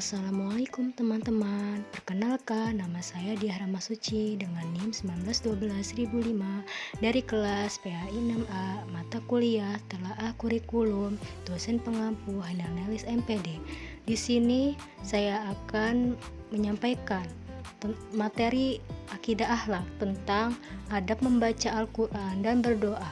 Assalamualaikum teman-teman. Perkenalkan, nama saya Diah Ramasuci dengan NIM 1912005 dari kelas PAI 6A, mata kuliah Telaah Kurikulum, dosen pengampu analis MPD. Di sini saya akan menyampaikan materi akidah akhlak tentang adab membaca Al-Quran dan berdoa.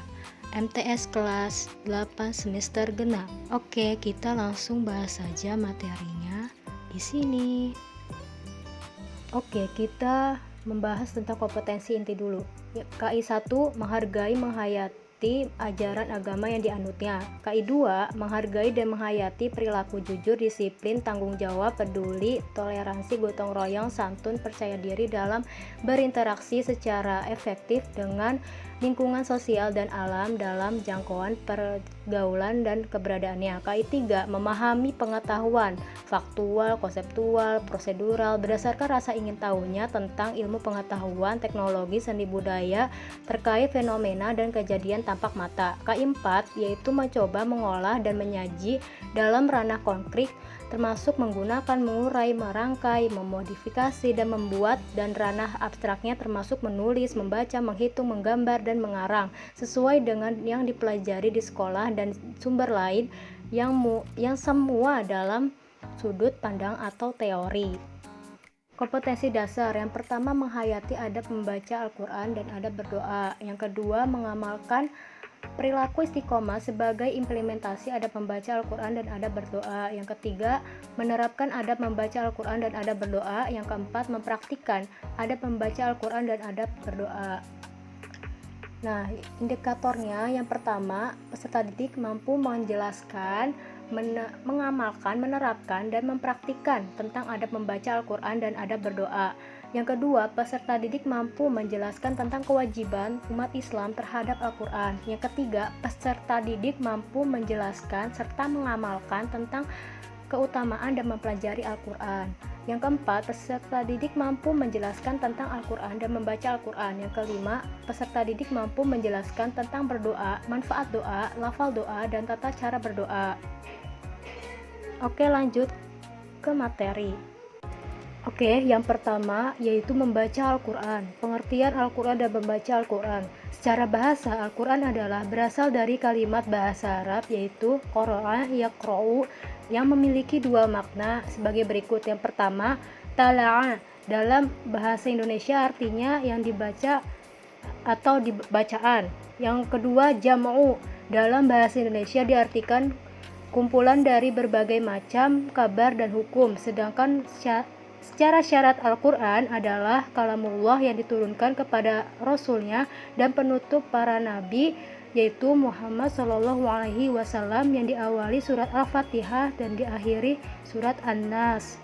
MTS kelas 8 semester genap. Oke, kita langsung bahas saja materinya di sini. Oke, kita membahas tentang kompetensi inti dulu. KI 1, menghargai menghayati ajaran agama yang dianutnya. KI 2, menghargai dan menghayati perilaku jujur, disiplin, tanggung jawab, peduli, toleransi, gotong royong, santun, percaya diri dalam berinteraksi secara efektif dengan lingkungan sosial dan alam dalam jangkauan pergaulan dan keberadaannya. KI 3, memahami pengetahuan faktual, konseptual, prosedural berdasarkan rasa ingin tahunya tentang ilmu pengetahuan, teknologi, seni budaya terkait fenomena dan kejadian tampak mata. KI 4, yaitu mencoba mengolah dan menyaji dalam ranah konkret termasuk menggunakan, mengurai, merangkai, memodifikasi, dan membuat, dan ranah abstraknya termasuk menulis, membaca, menghitung, menggambar, dan mengarang sesuai dengan yang dipelajari di sekolah dan sumber lain yang semua dalam sudut pandang atau teori. Kompetensi dasar yang pertama menghayati adab membaca Al-Quran dan adab berdoa. Yang kedua mengamalkan perilaku istiqomah sebagai implementasi adab membaca Al-Quran dan adab berdoa. Yang ketiga, menerapkan adab membaca Al-Quran dan adab berdoa. Yang keempat, mempraktikkan adab membaca Al-Quran dan adab berdoa. Nah, indikatornya yang pertama, peserta didik mampu menjelaskan, mengamalkan, menerapkan, dan mempraktikkan tentang adab membaca Al-Quran dan adab berdoa. Yang kedua, peserta didik mampu menjelaskan tentang kewajiban umat Islam terhadap Al-Quran. Yang ketiga, peserta didik mampu menjelaskan serta mengamalkan tentang keutamaan dan mempelajari Al-Quran. Yang keempat, peserta didik mampu menjelaskan tentang Al-Quran dan membaca Al-Quran. Yang kelima, peserta didik mampu menjelaskan tentang berdoa, manfaat doa, lafal doa, dan tata cara berdoa. Oke, lanjut ke materi. Oke, yang pertama yaitu membaca Al-Quran. Pengertian Al-Quran dan membaca Al-Quran. Secara bahasa, Al-Quran adalah berasal dari kalimat bahasa Arab yaitu qara'a yaqra'u yang memiliki dua makna sebagai berikut. Yang pertama, tala'a dalam bahasa Indonesia artinya yang dibaca atau bacaan. Yang kedua, jam'u dalam bahasa Indonesia diartikan kumpulan dari berbagai macam kabar dan hukum. Sedangkan secara syarat Al-Quran adalah kalamullah yang diturunkan kepada Rasulnya dan penutup para nabi yaitu Muhammad SAW yang diawali surat Al-Fatihah dan diakhiri surat An-Nas.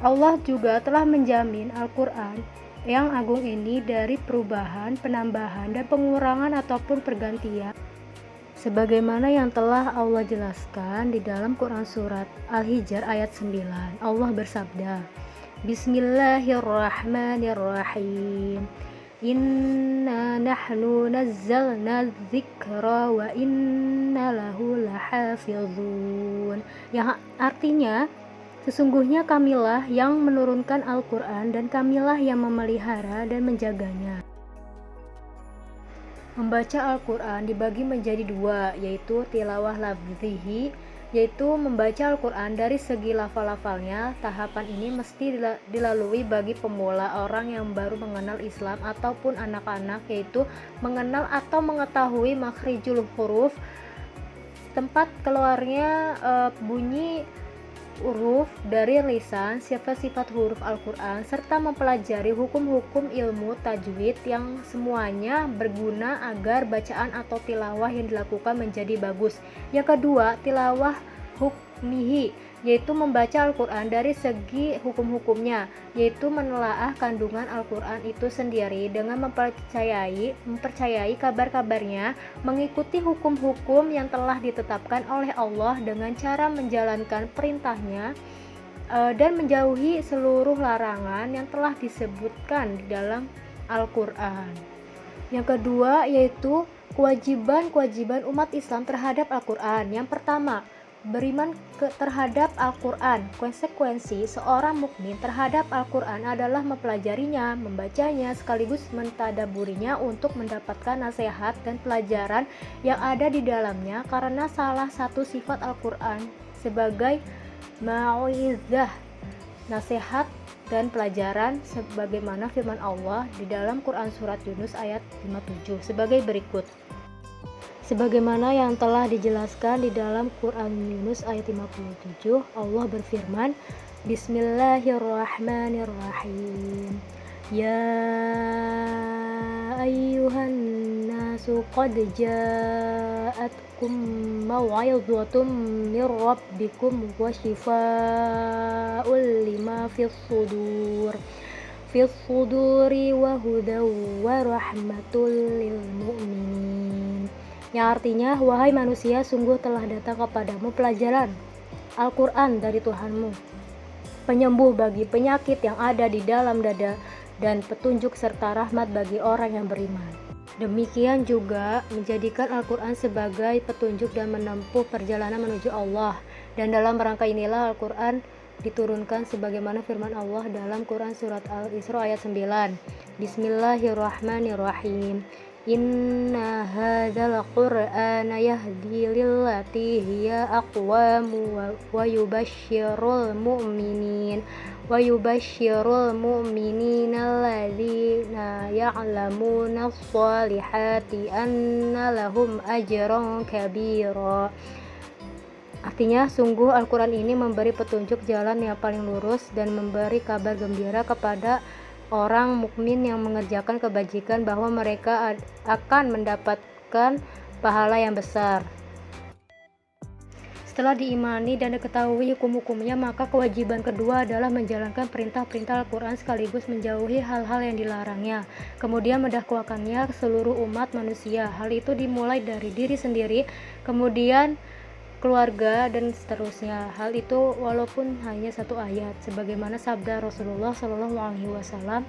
Allah juga telah menjamin Al-Quran yang agung ini dari perubahan, penambahan, dan pengurangan ataupun pergantian sebagaimana yang telah Allah jelaskan di dalam Quran surat Al-Hijr ayat 9. Allah bersabda, Bismillahirrahmanirrahim. Inna nahnu nazzalna dzikra wa inna lahu lahafizun. Yang artinya, sesungguhnya kamilah yang menurunkan Al-Quran dan kamilah yang memelihara dan menjaganya. Membaca Al-Quran dibagi menjadi dua, yaitu tilawah lafzihi, yaitu membaca Al-Quran dari segi lafal-lafalnya. Tahapan ini mesti dilalui bagi pemula, orang yang baru mengenal Islam ataupun anak-anak, yaitu mengenal atau mengetahui makhrijul huruf, tempat keluarnya bunyi huruf dari lisan, sifat-sifat huruf Al-Quran, serta mempelajari hukum-hukum ilmu tajwid yang semuanya berguna agar bacaan atau tilawah yang dilakukan menjadi bagus. Yang kedua, tilawah hukmihi, yaitu membaca Al-Quran dari segi hukum-hukumnya, yaitu menelaah kandungan Al-Quran itu sendiri dengan mempercayai kabar-kabarnya, mengikuti hukum-hukum yang telah ditetapkan oleh Allah dengan cara menjalankan perintahnya dan menjauhi seluruh larangan yang telah disebutkan di dalam Al-Quran. Yang kedua yaitu kewajiban umat Islam terhadap Al-Quran. Yang pertama, terhadap Al-Quran. Konsekuensi seorang mukmin terhadap Al-Quran adalah mempelajarinya, membacanya, sekaligus mentadaburinya untuk mendapatkan nasihat dan pelajaran yang ada di dalamnya, karena salah satu sifat Al-Quran sebagai mau'izah, nasihat dan pelajaran, sebagaimana firman Allah di dalam Quran Surat Yunus ayat 57 sebagai berikut. Sebagaimana yang telah dijelaskan di dalam Quran Yunus ayat 57, Allah berfirman, Bismillahirrahmanirrahim. Ya ayyuhan nasu qad ja'atkum maw'idhatum mir rabbikum wa shifaa'un lima fis suduri wa hudaw wa rahmatul lil mu'minin. Yang artinya, wahai manusia, sungguh telah datang kepadamu pelajaran Al-Quran dari Tuhanmu, penyembuh bagi penyakit yang ada di dalam dada, dan petunjuk serta rahmat bagi orang yang beriman. Demikian juga menjadikan Al-Quran sebagai petunjuk dan menempuh perjalanan menuju Allah. Dan dalam rangka inilah Al-Quran diturunkan sebagaimana firman Allah dalam Quran Surat Al-Isra ayat 9. Bismillahirrahmanirrahim. Inna hadzal qur'ana yahdi lillati hiya aqwamu wa yubashshirul mu'minina alladzina ya'lamuna as-solihati anna lahum ajran kabira. Artinya, sungguh Al-Quran ini memberi petunjuk jalan yang paling lurus dan memberi kabar gembira kepada orang mukmin yang mengerjakan kebajikan bahwa mereka akan mendapatkan pahala yang besar. Setelah diimani dan diketahui hukum-hukumnya, maka kewajiban kedua adalah menjalankan perintah-perintah Al-Quran sekaligus menjauhi hal-hal yang dilarangnya, kemudian mendakwakannya ke seluruh umat manusia. Hal itu dimulai dari diri sendiri, kemudian keluarga, dan seterusnya. Hal itu walaupun hanya satu ayat, sebagaimana sabda Rasulullah SAW,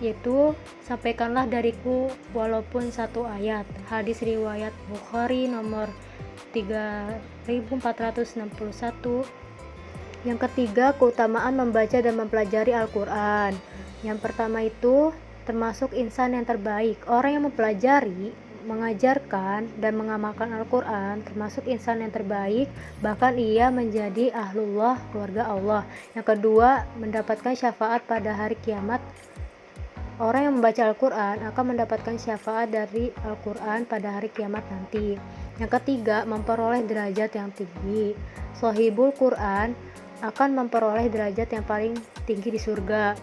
yaitu sampaikanlah dariku walaupun satu ayat. Hadis riwayat Bukhari nomor 3461. Yang ketiga, keutamaan membaca dan mempelajari Al-Quran. Yang pertama itu termasuk insan yang terbaik. Orang yang mempelajari, mengajarkan, dan mengamalkan Al-Quran termasuk insan yang terbaik, bahkan ia menjadi ahlullah, keluarga Allah. Yang kedua, mendapatkan syafaat pada hari kiamat. Orang yang membaca Al-Quran akan mendapatkan syafaat dari Al-Quran pada hari kiamat nanti. Yang ketiga, memperoleh derajat yang tinggi. Shahibul Quran akan memperoleh derajat yang paling tinggi di surga.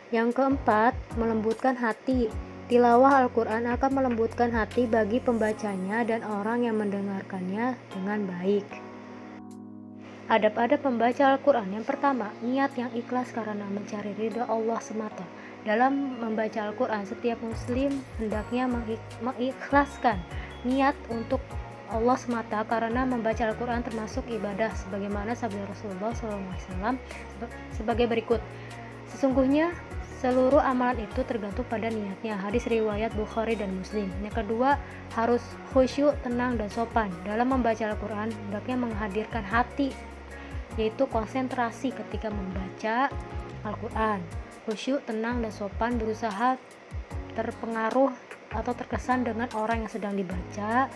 Yang keempat, melembutkan hati. Tilawah Al-Quran akan melembutkan hati bagi pembacanya dan orang yang mendengarkannya dengan baik. Adab-adab pembaca Al-Quran. Yang pertama, niat yang ikhlas karena mencari ridha Allah semata. Dalam membaca Al-Quran, setiap muslim hendaknya mengikhlaskan niat untuk Allah semata, karena membaca Al-Quran termasuk ibadah, sebagaimana sabda Rasulullah SAW sebagai berikut. Sesungguhnya seluruh amalan itu tergantung pada niatnya. Hadis riwayat Bukhari dan Muslim. Yang kedua, harus khusyuk, tenang, dan sopan. Dalam membaca Al-Quran, hendaknya menghadirkan hati, yaitu konsentrasi ketika membaca Al-Quran. Khusyuk, tenang, dan sopan, berusaha terpengaruh atau terkesan dengan orang yang sedang dibaca,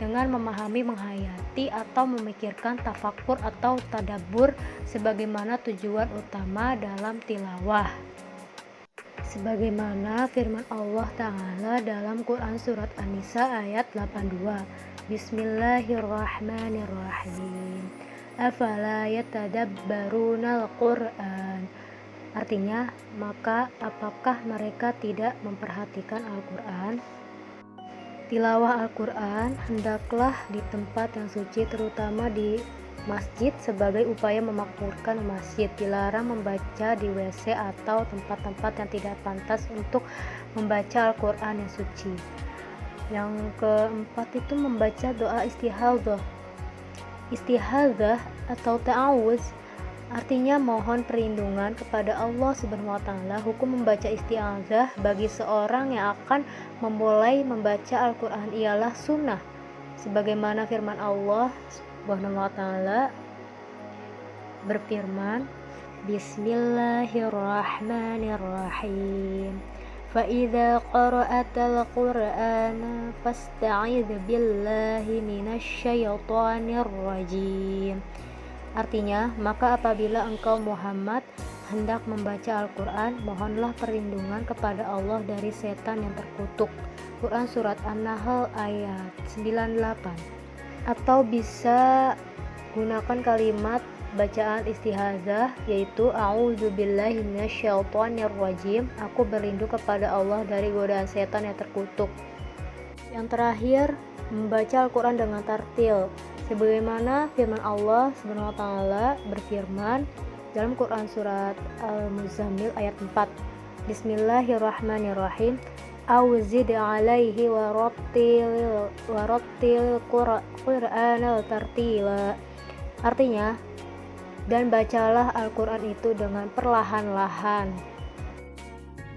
dengan memahami, menghayati, atau memikirkan tafakkur atau tadabbur sebagaimana tujuan utama dalam tilawah. Sebagaimana firman Allah Ta'ala dalam Quran Surat An-Nisa ayat 82. Bismillahirrahmanirrahim. Afala yatadabbaruna al-Quran. Artinya, maka apakah mereka tidak memperhatikan Al-Quran? Tilawah Al-Quran hendaklah di tempat yang suci, terutama di masjid, sebagai upaya memakmurkan masjid. Dilarang membaca di WC atau tempat-tempat yang tidak pantas untuk membaca Al-Quran yang suci. Yang keempat itu membaca doa istihadzah. Istihadzah atau ta'awuz artinya mohon perlindungan kepada Allah Subhanahu wa Ta'ala. Hukum membaca isti'adzah bagi seorang yang akan memulai membaca Al-Quran ialah sunnah, sebagaimana firman Allah Subhanahu wa ta'ala berfirman, Bismillahirrahmanirrahim. Fa'idza qara'atal Qur'ana fasta'idz billahi minasyaitonir rajim. Artinya, maka apabila engkau Muhammad hendak membaca Al-Quran, mohonlah perlindungan kepada Allah dari setan yang terkutuk. Quran Surat An-Nahl ayat 98. Atau bisa gunakan kalimat bacaan istihazah, yaitu A'udzubillahi minasyaitonir rajim. Aku berlindung kepada Allah dari godaan setan yang terkutuk. Yang terakhir, membaca Al-Quran dengan tartil, sebagaimana firman Allah Subhanahu wa ta'ala berfirman dalam Quran Surat Al-Muzammil ayat 4. Bismillahirrahmanirrahim. Auzid alaihi warattil Qur'ana tartila. Artinya, dan bacalah Al-Quran itu dengan perlahan-lahan.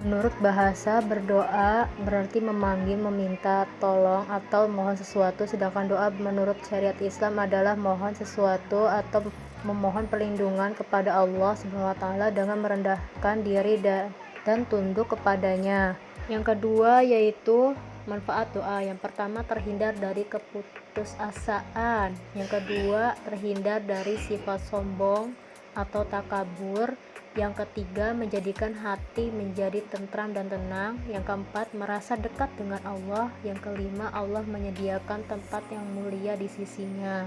Menurut bahasa, berdoa berarti memanggil, meminta tolong atau mohon sesuatu, sedangkan doa menurut syariat Islam adalah mohon sesuatu atau memohon perlindungan kepada Allah Subhanahu wa ta'ala dengan merendahkan diri dan tunduk kepadanya. Yang kedua yaitu manfaat doa. Yang pertama, terhindar dari keputusasaan. Yang kedua, terhindar dari sifat sombong atau takabur. Yang ketiga, menjadikan hati menjadi tentram dan tenang. Yang keempat, merasa dekat dengan Allah. Yang kelima, Allah menyediakan tempat yang mulia di sisinya.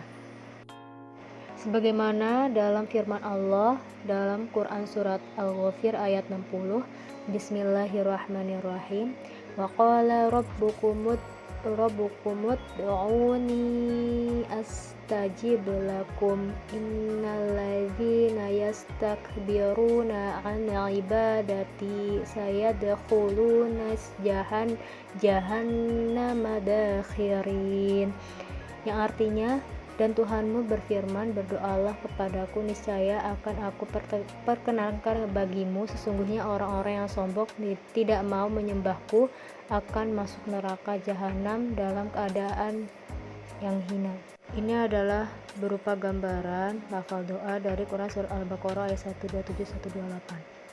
Sebagaimana dalam firman Allah dalam Quran Surat Al-Ghafir ayat 60, Bismillahirrahmanirrahim. Wa qala rabbukumud du'uni astajib lakum innalladzina yastakbiruna an ibadati sayadkhuluna jahannama dakhirin. Yang artinya, dan Tuhanmu berfirman, berdoalah kepadaku, niscaya akan aku perkenalkan bagimu, sesungguhnya orang-orang yang sombong tidak mau menyembahku akan masuk neraka jahanam dalam keadaan yang hina. Ini adalah berupa gambaran lafal doa dari Quran Surah Al-Baqarah ayat 127-128.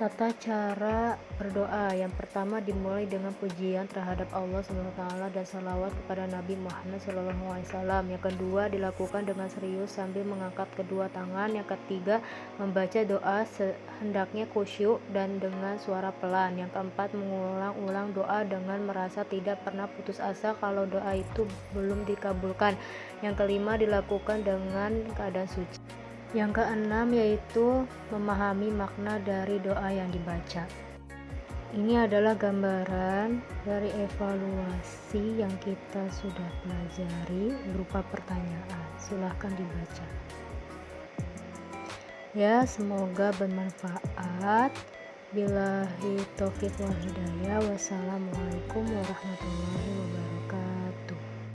Tata cara berdoa. Yang pertama, dimulai dengan pujian terhadap Allah SWT dan salawat kepada Nabi Muhammad SAW. Yang kedua, dilakukan dengan serius sambil mengangkat kedua tangan. Yang ketiga, membaca doa hendaknya khusyuk dan dengan suara pelan. Yang keempat, mengulang-ulang doa dengan merasa tidak pernah putus asa kalau doa itu belum dikabulkan. Yang kelima, dilakukan dengan keadaan suci. Yang keenam yaitu memahami makna dari doa yang dibaca. Ini adalah gambaran dari evaluasi yang kita sudah pelajari berupa pertanyaan. Silahkan dibaca. Ya, semoga bermanfaat. Billahi taufiq wal hidayah. Wassalamualaikum warahmatullahi wabarakatuh.